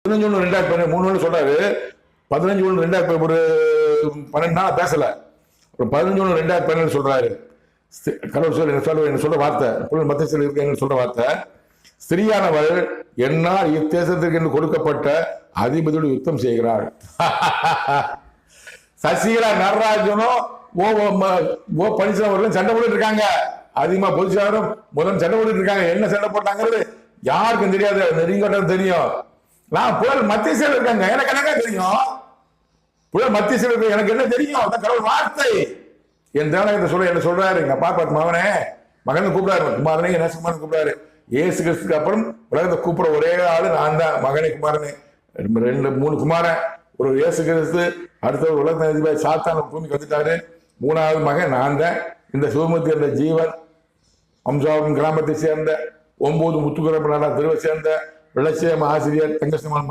15/1/2012 3 சொல்றாரு. 15/1/2012 ஒரு 12 நாள் பேசல. ஒரு 15/1/2012 சொல்றாரு. கடவுள் என்ன சொல்ற வார்த்தை மத்திய இருக்கு சொல்ற வார்த்தை, ஸ்திரீயானவள் என்னால் இத்தேசத்திற்கு என்று கொடுக்கப்பட்ட அதிபதியோடு யுத்தம் செய்கிறாள். சசிகலா நடராஜனும் ஓ பன்னீர்செல்வம் அவர்களும் சண்டை போட்டு இருக்காங்க. அதிகமா பொதுச்சாரும் முதல் சண்டை போட்டு இருக்காங்க. என்ன சண்டை போட்டாங்கிறது யாருக்கும் தெரியாது, நெருங்கட்டும் தெரியும். நான் புயல் மத்திய செயல் இருக்காங்க, எனக்கு என்னங்க தெரியும்? புயல் மத்திய செயல் எனக்கு என்ன தெரியும்? கடவுள் வார்த்தை என் தேவனை சொல்ல என்ன சொல்றாரு, எங்க அப்பா பார்த்து மகனே மகன் கூப்பிடாரு, குமாரனே என்ன சுமாரன் கூப்பிடாரு. ஏசு கிறிஸ்துக்கு அப்புறம் உலகத்தை கூப்பிட ஒரே ஆளு நான் தான், மகனே குமாரனே. 2 3 குமாரன், ஒரு இயேசு கிறிஸ்து, அடுத்த உலக சாத்தான் பூமிக்கு வந்துட்டாரு. 3வது மகன் நான் தான். இந்த சிவமூர்த்தி என்ற ஜீவன் அம்சாவரம் கிராமத்தை சேர்ந்த 9 முத்துக்குரம்பு திருவை சேர்ந்த விளச்சேம ஆசிரியர் தங்கசிமான்